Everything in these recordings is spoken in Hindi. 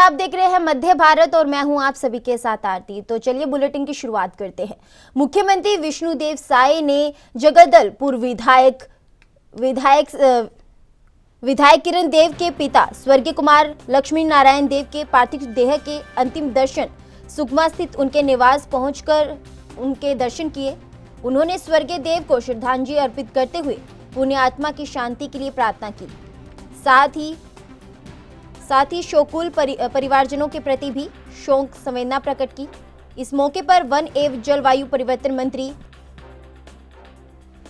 आप देख रहे हैं मध्य भारत और मैं हूं आप सभी के साथ आरती। तो चलिए बुलेटिन की शुरुआत करते हैं। मुख्यमंत्री विष्णुदेव साय ने जगदलपुर विधायक किरण देव के पिता स्वर्गीय कुमार लक्ष्मी नारायण देव के पार्थिव देह के अंतिम दर्शन सुकमा स्थित उनके निवास पहुंचकर उनके दर्शन किए। उन्होंने स्वर्गीय देव को श्रद्धांजलि अर्पित करते हुए पुण्य आत्मा की शांति के लिए प्रार्थना की। साथ ही शोकुल परिवारजनों के प्रति भी शोक संवेदना प्रकट की। इस मौके पर वन एवं जलवायु परिवर्तन मंत्री,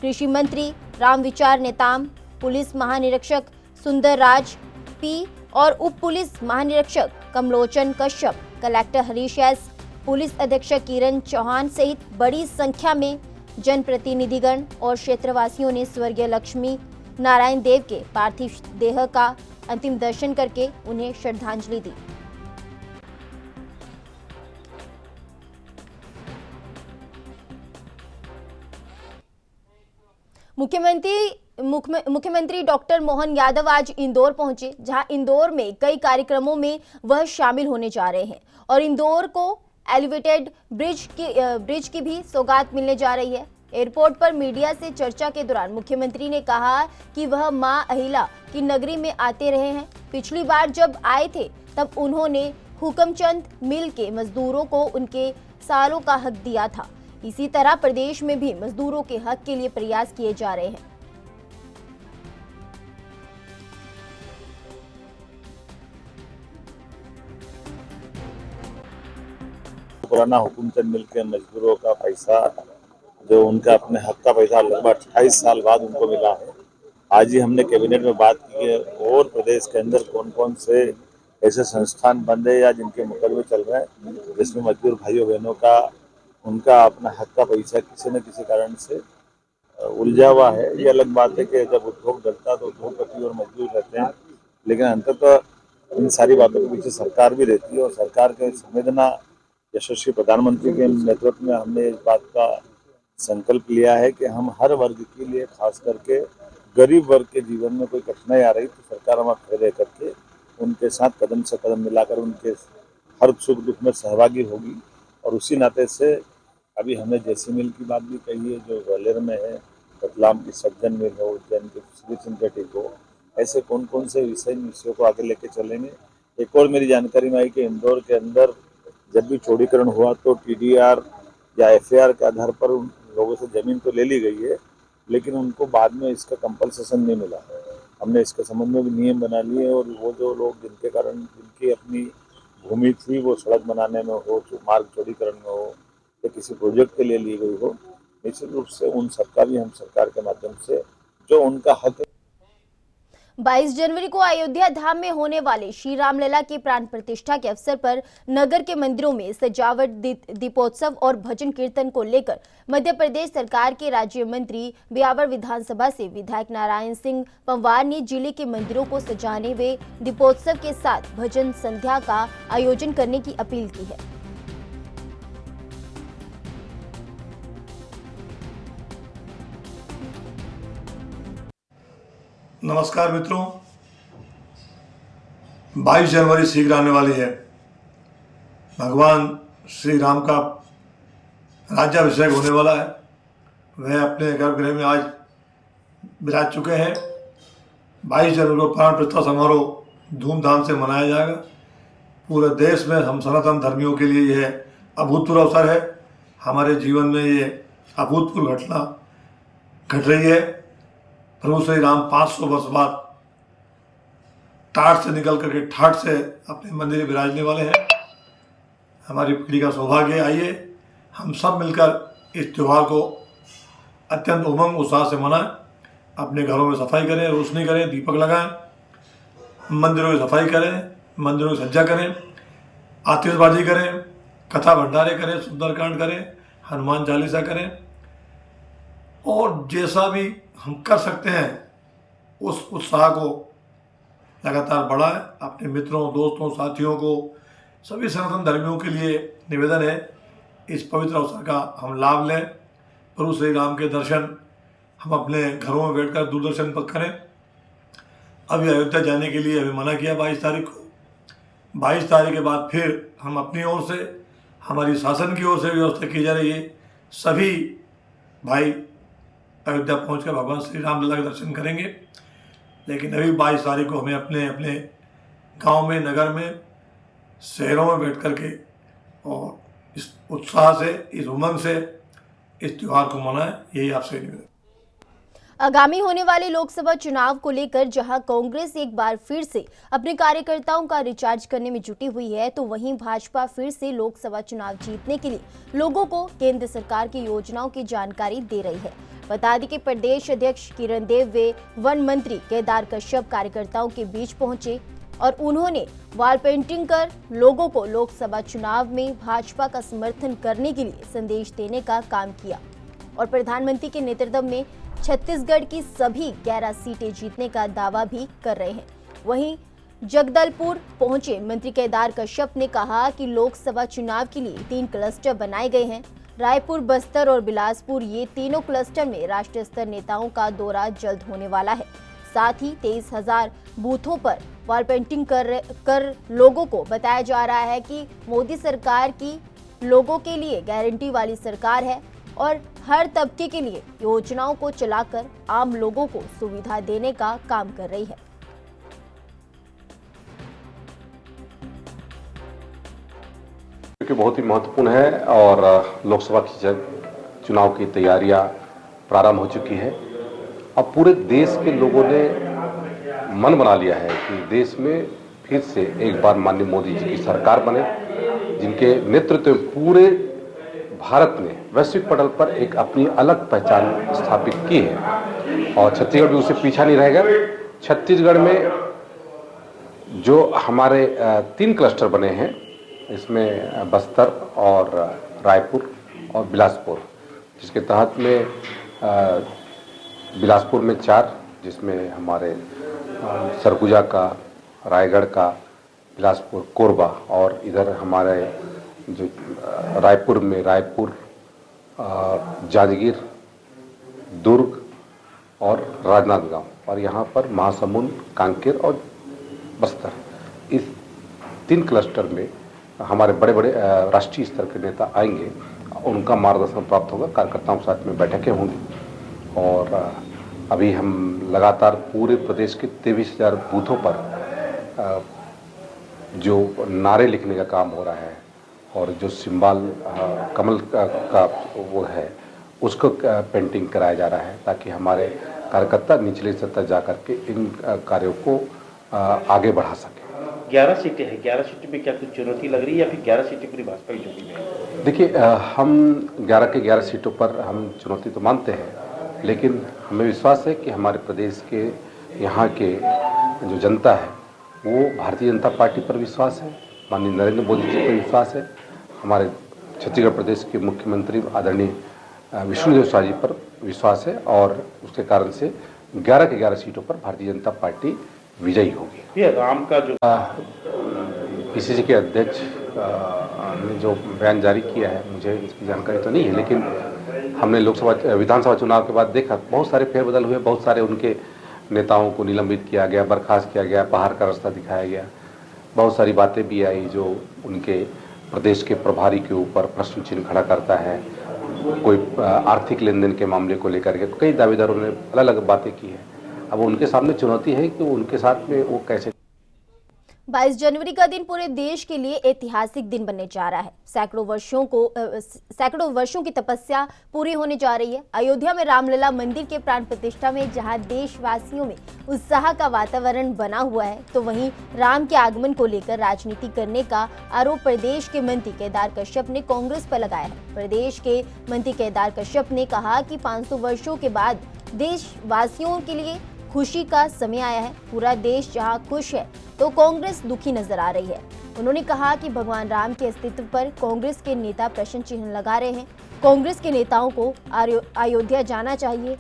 कृषि मंत्री रामविचार नेताम, पुलिस महानिरीक्षक सुंदर राज पी और उप पुलिस महानिरीक्षक Kamlochan Kashyap, collector Harish S, police अधीक्षक किरण चौहान सहित बड़ी संख्या में जनप्रतिनिधिगण और क्षेत्रवासियों ने स्वर्गीय लक्ष्मी नारायण देव के पार्थिव देह का अंतिम दर्शन करके उन्हें श्रद्धांजलि दी। मुख्यमंत्री डॉक्टर मोहन यादव आज इंदौर पहुंचे, जहां इंदौर में कई कार्यक्रमों में वह शामिल होने जा रहे हैं और इंदौर को एलिवेटेड ब्रिज की भी सौगात मिलने जा रही है। एयरपोर्ट पर मीडिया से चर्चा के दौरान मुख्यमंत्री ने कहा कि वह मां अहिला की नगरी में आते रहे हैं। पिछली बार जब आए थे तब उन्होंने हुकमचंद मिल के मजदूरों को उनके सालों का हक दिया था। इसी तरह प्रदेश में भी मजदूरों के हक के लिए प्रयास किए जा रहे हैं। पुराना हुकूमचंद मिल के मजदूरों का पैसा, जो उनका अपने हक का पैसा लगभग 28 साल बाद उनको मिला है। आज ही हमने कैबिनेट में बात की है और प्रदेश के अंदर कौन कौन से ऐसे संस्थान बंद है या जिनके मुकदमे चल रहे हैं जिसमें मजदूर भाइयों बहनों का उनका अपना हक का पैसा किसी न किसी कारण से उलझा हुआ है। ये अलग बात है कि जब उद्योग डरता तो उद्योगपति और मजदूर रहते हैं, लेकिन अंततः इन सारी बातों के पीछे सरकार भी रहती है और सरकार के संवेदना यशस्वी प्रधानमंत्री के नेतृत्व में हमने इस बात का संकल्प लिया है कि हम हर वर्ग के लिए, खास करके गरीब वर्ग के जीवन में कोई कठिनाई आ रही तो सरकार हमारे खड़े रह करके उनके साथ कदम से कदम मिलाकर उनके हर सुख दुख में सहभागी होगी। और उसी नाते से अभी हमने जैसी मिल की बात भी कही है जो ग्वालियर में है, रतलाम की सज्जन मिल हो, उज्जैन की सिंथेटिक हो, ऐसे कौन कौन से विषयों को आगे लेके चलेंगे। एक और मेरी जानकारी में आई कि इंदौर के अंदर जब भी चौड़ीकरण हुआ तो TDR या FAR के आधार पर उन लोगों से जमीन तो ले ली गई है, लेकिन उनको बाद में इसका कंपलसेशन नहीं मिला। हमने इसके संबंध में भी नियम बना लिए और वो जो लोग जिनके कारण जिनकी अपनी भूमि थी वो सड़क बनाने में हो, मार्ग चौड़ीकरण में हो या किसी प्रोजेक्ट के लिए ली गई हो, निश्चित रूप से उन सबका भी हम सरकार के माध्यम से जो उनका हक है। 22 जनवरी को अयोध्या धाम में होने वाले श्री रामलला के प्राण प्रतिष्ठा के अवसर पर नगर के मंदिरों में सजावट, दीपोत्सव और भजन कीर्तन को लेकर मध्य प्रदेश सरकार के राज्य मंत्री ब्यावर विधानसभा से विधायक नारायण सिंह पंवार ने जिले के मंदिरों को सजाने व दीपोत्सव के साथ भजन संध्या का आयोजन करने की अपील की है। नमस्कार मित्रों, 22 जनवरी शीघ्र आने वाली है। भगवान श्री राम का राज्याभिषेक होने वाला है। वह अपने गर्भगृह में आज विराज चुके हैं। 22 जनवरी को प्राण प्रतिष्ठा समारोह धूमधाम से मनाया जाएगा। पूरे देश में हम सनातन धर्मियों के लिए यह अभूतपूर्व अवसर है। हमारे जीवन में ये अभूतपूर्व घटना घट रही है। प्रभु श्री राम 500 वर्ष बाद टाट से निकल करके ठाट से अपने मंदिर में विराजने वाले हैं। हमारी पीढ़ी का सौभाग्य। आइए हम सब मिलकर इस त्यौहार को अत्यंत उमंग उत्साह से मनाएं। अपने घरों में सफाई करें, रोशनी करें, दीपक लगाएं, मंदिरों की सफाई करें, मंदिरों की सज्जा करें, आतिशबाजी करें, कथा भंडारे करें, सुंदरकांड करें, हनुमान चालीसा करें और जैसा भी हम कर सकते हैं उस उत्साह को लगातार बढ़ाएं। अपने मित्रों, दोस्तों, साथियों को, सभी सनातन धर्मियों के लिए निवेदन है, इस पवित्र अवसर का हम लाभ लें। प्रभु श्री राम के दर्शन हम अपने घरों में बैठकर दूरदर्शन पर करें। अभी अयोध्या जाने के लिए अभी मना किया 22 तारीख को, 22 तारीख के बाद फिर हम अपनी ओर से, हमारी शासन की ओर से व्यवस्था की जा रही है। सभी भाई अयोध्या पहुंचकर भगवान श्री राम लला के दर्शन करेंगे। लेकिन अभी 22 तारीख को हमें अपने अपने गांव में, नगर में, शहरों में बैठ कर के और इस उत्साह से, इस उमंग से इस त्यौहार को मनाएं, यही आपसे निवेदन। आगामी होने वाले लोकसभा चुनाव को लेकर जहां कांग्रेस एक बार फिर से अपने कार्यकर्ताओं का रिचार्ज करने में जुटी हुई है, तो वहीं भाजपा फिर से लोकसभा चुनाव जीतने के लिए लोगों को केंद्र सरकार की योजनाओं की जानकारी दे रही है। बता दें कि प्रदेश अध्यक्ष किरण देव व वन मंत्री केदार कश्यप कार्यकर्ताओं के बीच पहुंचे और उन्होंने वॉल पेंटिंग कर लोगों को लोकसभा चुनाव में भाजपा का समर्थन करने के लिए संदेश देने का काम किया और प्रधानमंत्री के नेतृत्व में छत्तीसगढ़ की सभी 11 सीटें जीतने का दावा भी कर रहे हैं। वहीं जगदलपुर पहुंचे मंत्री केदार कश्यप ने कहा कि लोकसभा चुनाव के लिए 3 क्लस्टर बनाए गए हैं। रायपुर, बस्तर और बिलासपुर, ये तीनों क्लस्टर में राष्ट्रीय स्तर नेताओं का दौरा जल्द होने वाला है। साथ ही 23,000 बूथों पर वॉल पेंटिंग कर लोगों को बताया जा रहा है कि मोदी सरकार की लोगों के लिए गारंटी वाली सरकार है और हर तबके के लिए योजनाओं को चलाकर आम लोगों को सुविधा देने का काम कर रही है। क्योंकि बहुत ही महत्वपूर्ण है और लोकसभा की चुनाव की तैयारियां प्रारंभ हो चुकी है। अब पूरे देश के लोगों ने मन बना लिया है कि देश में फिर से एक बार माननीय मोदी जी की सरकार बने, जिनके नेतृत्व में पूरे भारत ने वैश्विक पटल पर एक अपनी अलग पहचान स्थापित की है और छत्तीसगढ़ भी उससे पीछा नहीं रहेगा। छत्तीसगढ़ में जो हमारे 3 क्लस्टर बने हैं, इसमें बस्तर और रायपुर और बिलासपुर, जिसके तहत में बिलासपुर में 4, जिसमें हमारे सरगुजा का, रायगढ़ का, बिलासपुर, कोरबा और इधर हमारे जो रायपुर में रायपुर, जांजगीर, दुर्ग और राजनांदगांव और यहाँ पर महासमुंद, कांकेर और बस्तर, इस 3 क्लस्टर में हमारे बड़े बड़े राष्ट्रीय स्तर के नेता आएंगे। उनका मार्गदर्शन प्राप्त होगा, कार्यकर्ताओं के साथ में बैठकें होंगी और अभी हम लगातार पूरे प्रदेश के 23,000 बूथों पर जो नारे लिखने का काम हो रहा है और जो सिंबल कमल का वो है, उसको पेंटिंग कराया जा रहा है ताकि हमारे कार्यकर्ता निचले स्तर तक जा करके इन कार्यों को आगे बढ़ा सकें। 11 सीटें हैं, 11 सीटों में क्या कुछ चुनौती लग रही है या फिर 11 सीटें पूरी भाजपा की जोड़ी में है? देखिए, हम 11 के 11 सीटों पर हम चुनौती तो मानते हैं, लेकिन हमें विश्वास है कि हमारे प्रदेश के यहाँ के जो जनता है वो भारतीय जनता पार्टी पर विश्वास है, माननीय नरेंद्र मोदी जी पर विश्वास है, हमारे छत्तीसगढ़ प्रदेश के मुख्यमंत्री आदरणीय विष्णुदेव साय जी पर विश्वास है और उसके कारण से 11 के 11 सीटों पर भारतीय जनता पार्टी विजयी होगी। राम का जो पीसीसी के अध्यक्ष ने जो बयान जारी किया है, मुझे इसकी जानकारी तो नहीं है, लेकिन हमने लोकसभा विधानसभा चुनाव के बाद देखा बहुत सारे फेरबदल हुए, बहुत सारे उनके नेताओं को निलंबित किया गया, बर्खास्त किया गया, बाहर का रास्ता दिखाया गया, बहुत सारी बातें भी आई जो उनके प्रदेश के प्रभारी के ऊपर प्रश्न चिन्ह खड़ा करता है। कोई आर्थिक लेन देन के मामले को लेकर के कई दावेदारों ने अलग अलग बातें की है। अब उनके सामने चुनौती है कि उनके साथ में वो कैसे। 22 जनवरी का दिन पूरे देश के लिए ऐतिहासिक दिन बनने जा रहा है। सैकड़ों वर्षों की तपस्या पूरी होने जा रही है। अयोध्या में रामलला मंदिर के प्राण प्रतिष्ठा में जहां देशवासियों में उत्साह का वातावरण बना हुआ है, तो वहीं राम के आगमन को लेकर राजनीति करने का आरोप प्रदेश के मंत्री केदार कश्यप ने कांग्रेस पर लगाया है। प्रदेश के मंत्री केदार कश्यप ने कहा कि 500 वर्षों के बाद देशवासियों के लिए खुशी का समय आया है। पूरा देश जहां खुश है तो कांग्रेस दुखी नजर आ रही है। उन्होंने कहा कि भगवान राम के अस्तित्व पर कांग्रेस के नेता प्रश्न चिन्ह लगा रहे हैं। कांग्रेस के नेताओं को अयोध्या जाना चाहिए।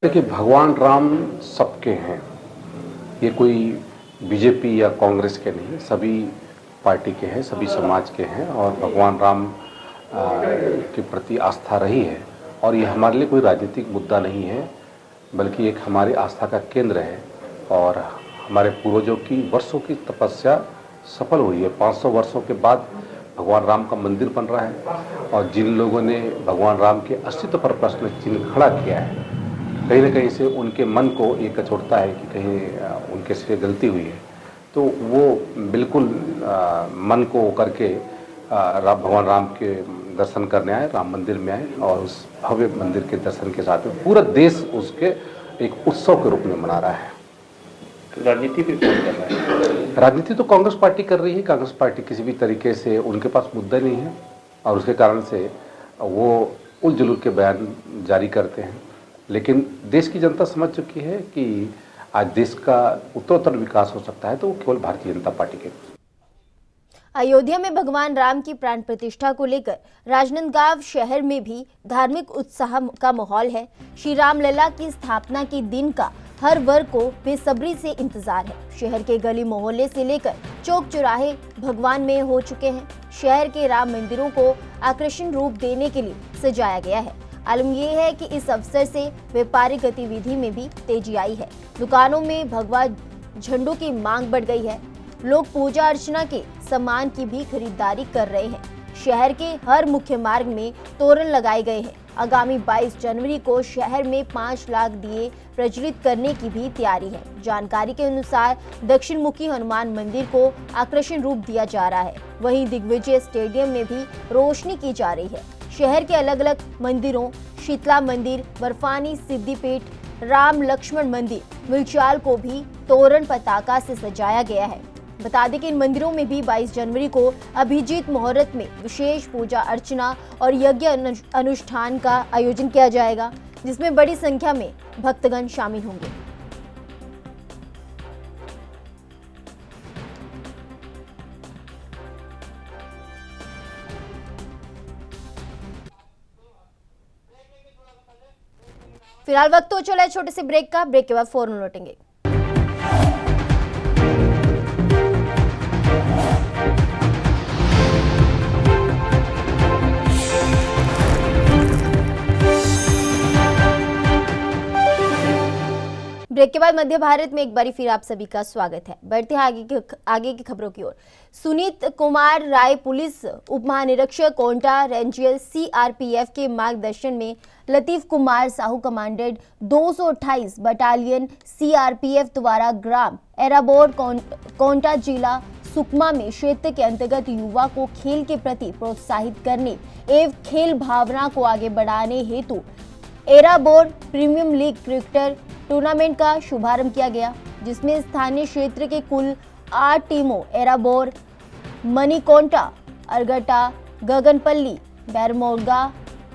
देखिए, भगवान राम सबके हैं, ये कोई बीजेपी या कांग्रेस के नहीं, सभी पार्टी के हैं, सभी समाज के हैं और भगवान राम के प्रति आस्था रही है और ये हमारे लिए कोई राजनीतिक मुद्दा नहीं है। बल्कि एक हमारी आस्था का केंद्र है और हमारे पूर्वजों की वर्षों की तपस्या सफल हुई है। 500 वर्षों के बाद भगवान राम का मंदिर बन रहा है और जिन लोगों ने भगवान राम के अस्तित्व पर प्रश्न चिन्ह खड़ा किया है, कहीं न कहीं से उनके मन को ये कचोटता है कि कहीं उनके से गलती हुई है, तो वो बिल्कुल मन को करके भगवान राम के दर्शन करने आए, राम मंदिर में आए और उस भव्य मंदिर के दर्शन के साथ में पूरा देश उसके एक उत्सव के रूप में मना रहा है। राजनीति भी कौन कर रहा है? राजनीति तो कांग्रेस पार्टी कर रही है। कांग्रेस पार्टी किसी भी तरीके से उनके पास मुद्दा नहीं है और उसके कारण से वो उल-जुलूल के बयान जारी करते हैं, लेकिन देश की जनता समझ चुकी है कि आज देश का उत्तरोत्तर विकास हो सकता है तो वो केवल भारतीय जनता पार्टी के। अयोध्या में भगवान राम की प्राण प्रतिष्ठा को लेकर राजनांदगांव शहर में भी धार्मिक उत्साह का माहौल है। श्री रामलला की स्थापना के दिन का हर वर्ग को बेसब्री से इंतजार है। शहर के गली मोहल्ले से लेकर चौक चौराहे भगवान में हो चुके हैं। शहर के राम मंदिरों को आकर्षण रूप देने के लिए सजाया गया है। आलम यह है कि इस अवसर से व्यापारिक गतिविधि में भी तेजी आई है। दुकानों में भगवा झंडों की मांग बढ़ गई है। लोग पूजा अर्चना के सामान की भी खरीदारी कर रहे हैं। शहर के हर मुख्य मार्ग में तोरण लगाए गए हैं। आगामी 22 जनवरी को शहर में 5 लाख दिए प्रज्वलित करने की भी तैयारी है। जानकारी के अनुसार दक्षिण मुखी हनुमान मंदिर को आकर्षण रूप दिया जा रहा है। वहीं दिग्विजय स्टेडियम में भी रोशनी की जा रही है। शहर के अलग अलग मंदिरों शीतला मंदिर, बर्फानी सिद्धिपीठ, राम लक्ष्मण मंदिर, मुलचाल को भी तोरण पताका से सजाया गया है। बता दें कि इन मंदिरों में भी 22 जनवरी को अभिजीत मुहूर्त में विशेष पूजा अर्चना और यज्ञ अनुष्ठान का आयोजन किया जाएगा, जिसमें बड़ी संख्या में भक्तगण शामिल होंगे। फिलहाल वक्त हो चला है छोटे से ब्रेक का। ब्रेक के बाद फौरन लौटेंगे। ब्रेक के बाद मध्य भारत में एक बार फिर आप सभी का स्वागत है। बढ़ते हैं आगे की खबरों की ओर। सुनीत कुमार राय पुलिस उप महानिरीक्षक कोंटा रेंजियल सीआरपीएफ के मार्गदर्शन में Latif Kumar Sahu commandant 228 battalion CRPF द्वारा ग्राम एराबोर कोंटा जिला सुकमा में क्षेत्र के अंतर्गत युवा को खेल के प्रति प्रोत्साहित करने एवं खेल भावना को आगे बढ़ाने हेतु Errabore premium league cricket tournament का शुभारंभ किया गया, जिसमें स्थानीय क्षेत्र के कुल 8 टीमों एराबोर, मणिकोंटा, अरगटा, गगनपल्ली, बैरमोगा,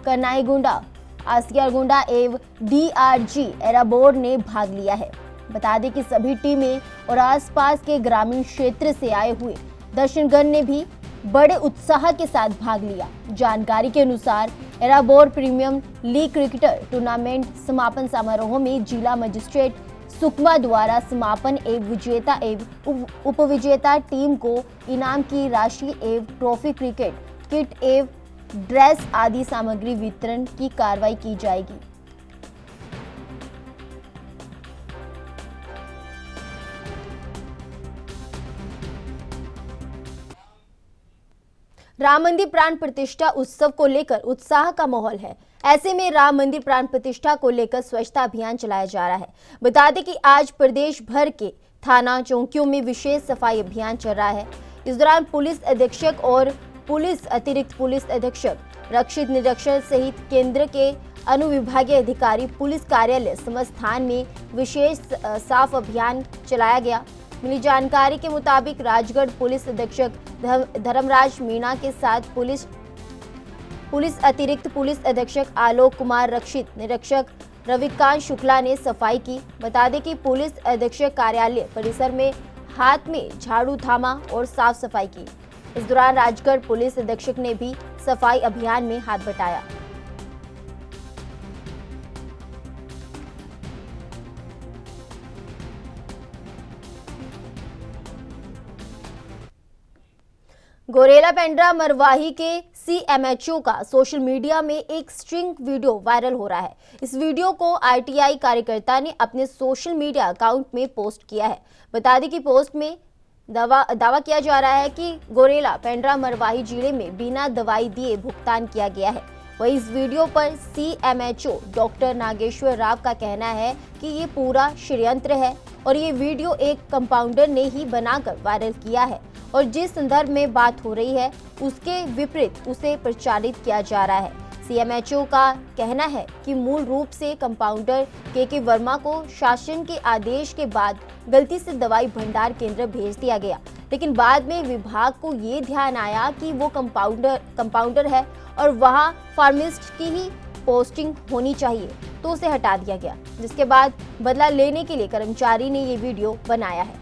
कनाईगुंडा, आसियारगुंडा एवं डीआरजी एराबोर ने भाग लिया है। बता दें कि सभी टीमें और आसपास के ग्रामीण क्षेत्र से आए हुए दर्शकगण ने भी बड़े उत्साह के साथ भाग लिया। जानकारी के अनुसार Errabore premium league cricket tournament समापन समारोह में जिला मजिस्ट्रेट सुकमा द्वारा समापन एवं विजेता एवं उपविजेता टीम को इनाम की राशि एवं ट्रॉफी, क्रिकेट किट एवं ड्रेस आदि सामग्री वितरण की कार्रवाई की जाएगी। राम मंदिर प्राण प्रतिष्ठा उत्सव को लेकर उत्साह का माहौल है। ऐसे में राम मंदिर प्राण प्रतिष्ठा को लेकर स्वच्छता अभियान चलाया जा रहा है। बता दें कि आज प्रदेश भर के थाना चौकियों में विशेष सफाई अभियान चल रहा है। इस दौरान पुलिस अधीक्षक और पुलिस अतिरिक्त पुलिस अधीक्षक, रक्षित निरीक्षक सहित केंद्र के अनुविभागीय अधिकारी, पुलिस कार्यालय समस्त थान में विशेष साफ अभियान चलाया गया। मिली जानकारी के मुताबिक राजगढ़ पुलिस अधीक्षक धर्मराज मीणा के साथ पुलिस अतिरिक्त पुलिस अधीक्षक आलोक कुमार, रक्षित निरीक्षक रविकांत शुक्ला ने सफाई की। बता दें कि पुलिस अधीक्षक कार्यालय परिसर में हाथ में झाड़ू थामा और साफ सफाई की। इस दौरान राजगढ़ पुलिस अधीक्षक ने भी सफाई अभियान में हाथ बटाया। गोरेला पेंड्रा मरवाही के सीएमएचओ का सोशल मीडिया में एक स्ट्रिंग वीडियो वायरल हो रहा है। इस वीडियो को आरटीआई कार्यकर्ता ने अपने सोशल मीडिया अकाउंट में पोस्ट किया है। बता दें कि पोस्ट में दावा किया जा रहा है कि गोरेला पेंड्रा मरवाही जिले में बिना दवाई दिए भुगतान किया गया है। वहीं इस वीडियो पर सीएमएचओ डॉक्टर नागेश्वर राव का कहना है कि ये पूरा षड्यंत्र है और ये वीडियो एक कंपाउंडर ने ही बनाकर वायरल किया है और जिस संदर्भ में बात हो रही है उसके विपरीत उसे प्रचारित किया जा रहा है। सीएमएचओ का कहना है कि मूल रूप से कंपाउंडर के वर्मा को शासन के आदेश के बाद गलती से दवाई भंडार केंद्र भेज दिया गया, लेकिन बाद में विभाग को ये ध्यान आया कि वो कंपाउंडर है और वहाँ फार्मासिस्ट की ही पोस्टिंग होनी चाहिए, तो उसे हटा दिया गया, जिसके बाद बदला लेने के लिए कर्मचारी ने ये वीडियो बनाया है।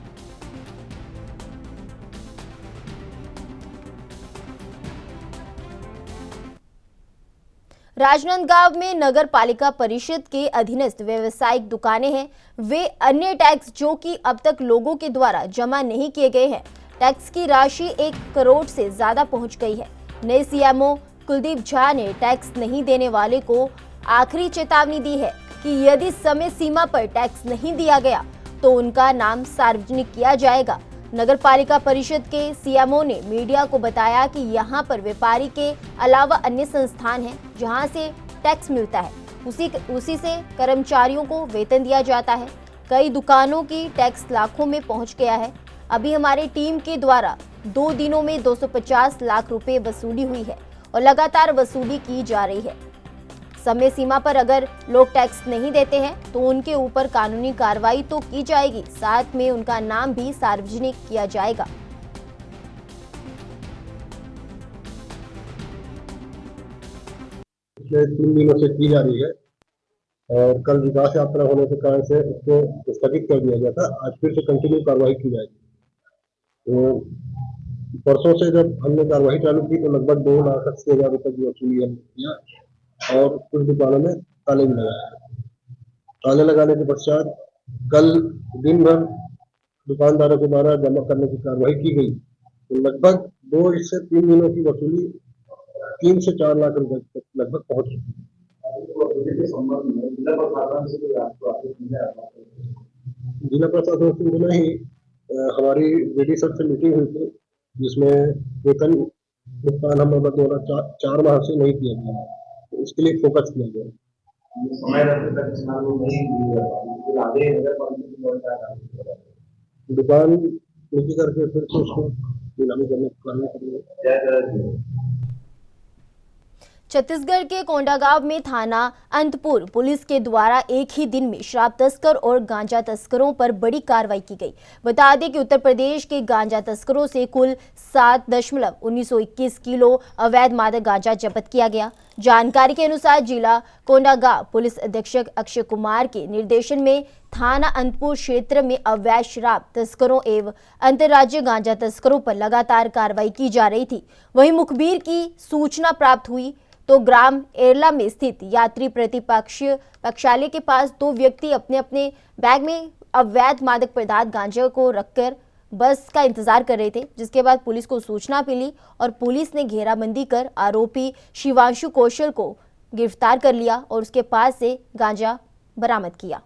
राजनांदगांव में नगर पालिका परिषद के अधीनस्थ व्यवसायिक दुकानें हैं। वे अन्य टैक्स जो कि अब तक लोगों के द्वारा जमा नहीं किए गए हैं, टैक्स की राशि 1 करोड़ से ज्यादा पहुंच गई है। नए सीएमओ कुलदीप झा ने टैक्स नहीं देने वाले को आखिरी चेतावनी दी है कि यदि समय सीमा पर टैक्स नहीं दिया गया तो उनका नाम सार्वजनिक किया जाएगा। नगर पालिका परिषद के सीएमओ ने मीडिया को बताया कि यहां पर व्यापारी के अलावा अन्य संस्थान हैं जहां से टैक्स मिलता है, उसी से कर्मचारियों को वेतन दिया जाता है। कई दुकानों की टैक्स लाखों में पहुंच गया है। अभी हमारी टीम के द्वारा 2 दिनों में 250 लाख रुपए वसूली हुई है और लगातार वसूली की जा रही है। समय सीमा पर अगर लोग टैक्स नहीं देते हैं तो उनके ऊपर कानूनी कार्रवाई तो की जाएगी, साथ में उनका नाम भी सार्वजनिक किया जाएगा। पिछले 3 दिनों से की जा रही है और कल विकास यात्रा होने के कारण से उसको स्थगित कर दिया गया था। आज फिर से कंटिन्यू कार्रवाई की जाएगी। तो परसों से जब हमने कार्रवाई चालू की तो लगभग 2,80,000 रुपए की वसूली हमने किया और कुछ दुकानों में ताले भी लगाए। ताले लगाने के पश्चात कल दिन भर दुकानदारों के द्वारा जमा करने की कार्रवाई की गई तो लगभग 2 से 3 दिनों की वसूली 3 से 4 लाख रुपए तक लगभग पहुंच चुकी है। जिला प्रशासन से मिला ही हमारी डीडी सर से मीटिंग हुई थी, जिसमें वेतन भुगतान हम 4 माह से नहीं किया गया, तो इसके लिए फोकस किया गया। दुकान नीचे करके फिर से उसको नीलामी करने पड़ेगा। छत्तीसगढ़ के कोंडागांव में थाना अंतपुर पुलिस के द्वारा एक ही दिन में शराब तस्कर और गांजा तस्करों पर बड़ी कार्रवाई की गई। बता दें कि उत्तर प्रदेश के गांजा तस्करों से कुल 7.1921 किलो अवैध मादक गांजा जब्त किया गया। जानकारी के अनुसार जिला कोंडागांव पुलिस अधीक्षक अक्षय कुमार के निर्देशन में थाना अंतपुर क्षेत्र में अवैध शराब तस्करों एवं अंतर्राज्यीय गांजा तस्करों पर लगातार कार्रवाई की जा रही थी। वहीं मुखबिर की सूचना प्राप्त हुई तो ग्राम एरला में स्थित यात्री प्रतिपक्षालय के पास 2 व्यक्ति अपने अपने बैग में अवैध मादक पदार्थ गांजे को रखकर बस का इंतजार कर रहे थे, जिसके बाद पुलिस को सूचना मिली और पुलिस ने घेराबंदी कर आरोपी शिवांशु कौशल को गिरफ्तार कर लिया और उसके पास से गांजा बरामद किया।